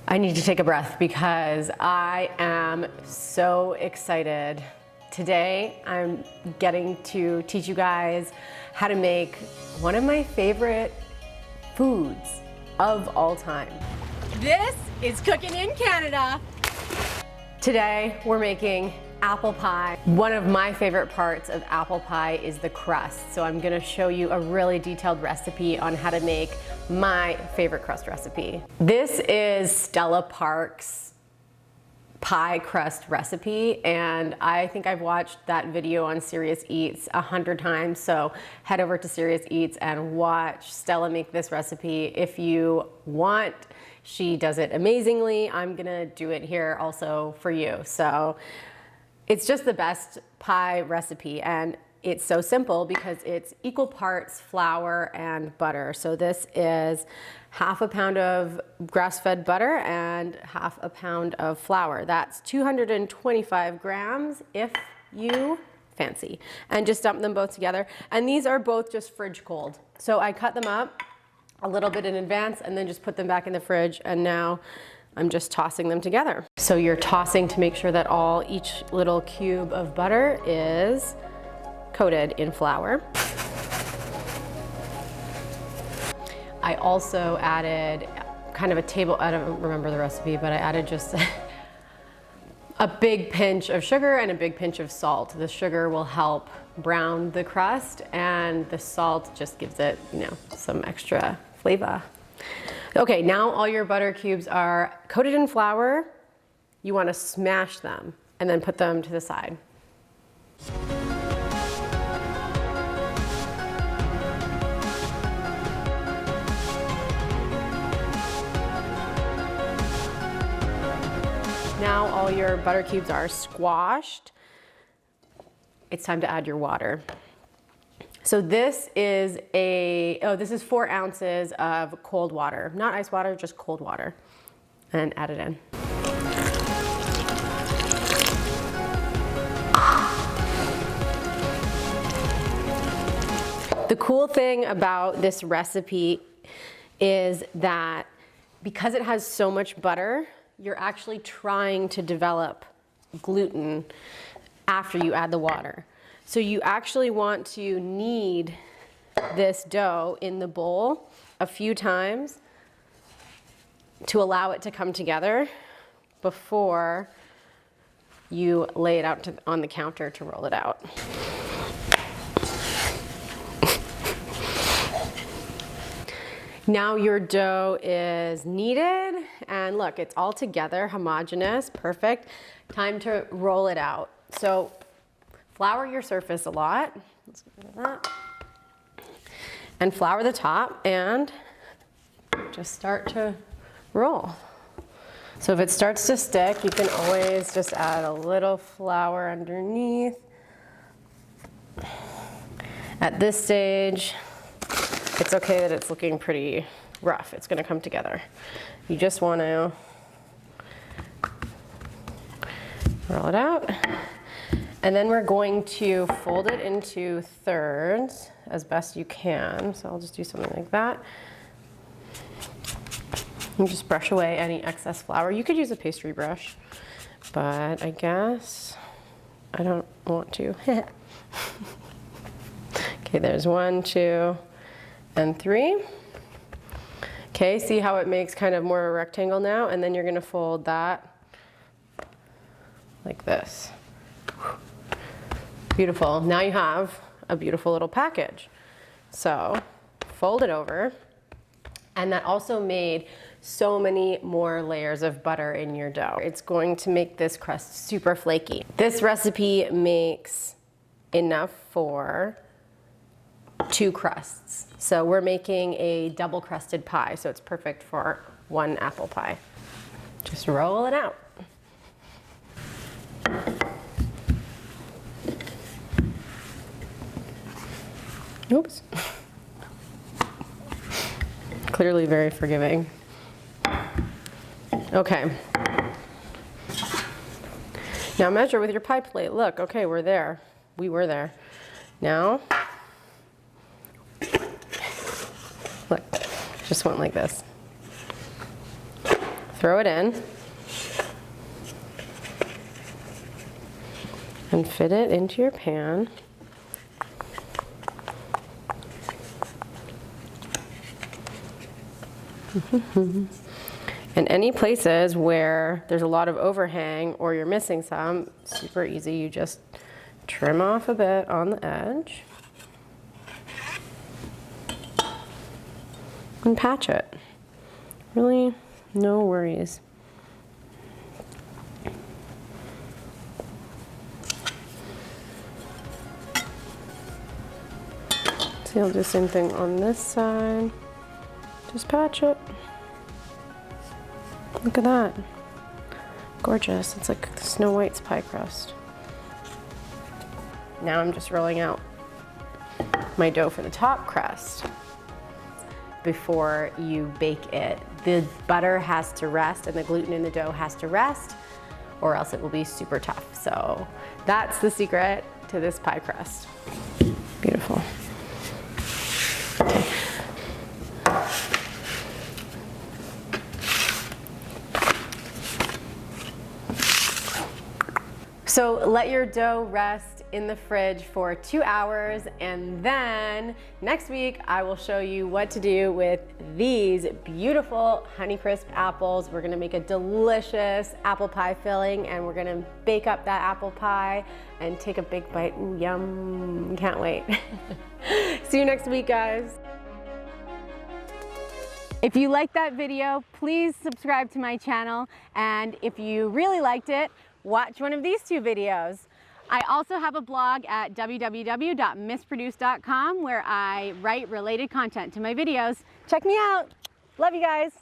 I need to take a breath because I am so excited. Today, I'm getting to teach you guys how to make one of my favorite foods of all time. This is Cooking in Canada. Today, we're making apple pie. One of my favorite parts of apple pie is the crust. So I'm gonna show you a really detailed recipe on how to make my favorite crust recipe. This is Stella Parks pie crust recipe, and I think I've watched that video on Serious Eats 100 times, so head over to Serious Eats and watch Stella make this recipe if you want. She does it amazingly. I'm gonna do it here also for you. So it's just the best pie recipe, and it's so simple because it's equal parts flour and butter. So this is half a pound of grass-fed butter and half a pound of flour. That's 225 grams if you fancy. And just dump them both together. And these are both just fridge cold. So I cut them up a little bit in advance and then just put them back in the fridge, and now I'm just tossing them together. So you're tossing to make sure that each little cube of butter is coated in flour. I also added kind of I don't remember the recipe, but I added just a big pinch of sugar and a big pinch of salt. The sugar will help brown the crust, and the salt just gives it, some extra flavor. Okay, now all your butter cubes are coated in flour. You want to smash them and then put them to the side. Now all your butter cubes are squashed. It's time to add your water. So this is this is 4 ounces of cold water, not ice water, just cold water, and add it in. The cool thing about this recipe is that because it has so much butter, you're actually trying to develop gluten after you add the water. So you actually want to knead this dough in the bowl a few times to allow it to come together before you lay it out on the counter to roll it out. Now your dough is kneaded, and look, it's all together, homogeneous, perfect. Time to roll it out. So flour your surface a lot. Let's get rid of that. And flour the top, and just start to roll. So if it starts to stick, you can always just add a little flour underneath. At this stage, it's okay that it's looking pretty rough. It's gonna come together. You just wanna roll it out. And then we're going to fold it into thirds as best you can. So I'll just do something like that. And just brush away any excess flour. You could use a pastry brush, but I guess I don't want to. Okay, there's 1, 2, and 3. Okay, see how it makes kind of more of a rectangle now? And then you're gonna fold that like this. Beautiful. Now you have a beautiful little package. So fold it over, and that also made so many more layers of butter in your dough. It's going to make this crust super flaky. This recipe makes enough for 2 crusts. So we're making a double crusted pie, so it's perfect for 1 apple pie. Just roll it out. Oops. Clearly very forgiving. Okay. Now measure with your pie plate. Look, okay, we're there. We were there. Now, look, just went like this. throw it in and fit it into your pan. And any places where there's a lot of overhang or you're missing some, super easy. You just trim off a bit on the edge and patch it. Really, no worries. See, I'll do the same thing on this side. Just patch it. Look at that. Gorgeous. It's like Snow White's pie crust. Now I'm just rolling out my dough for the top crust. Before you bake it, the butter has to rest and the gluten in the dough has to rest, or else it will be super tough. So that's the secret to this pie crust. Beautiful. Okay. So let your dough rest in the fridge for 2 hours, and then next week I will show you what to do with these beautiful Honeycrisp apples. We're gonna make a delicious apple pie filling, and we're gonna bake up that apple pie and take a big bite. Ooh, yum, can't wait. See you next week, guys. If you liked that video, please subscribe to my channel. And if you really liked it, watch one of these 2 videos. I also have a blog at www.missproduce.com where I write related content to my videos. Check me out. Love you guys.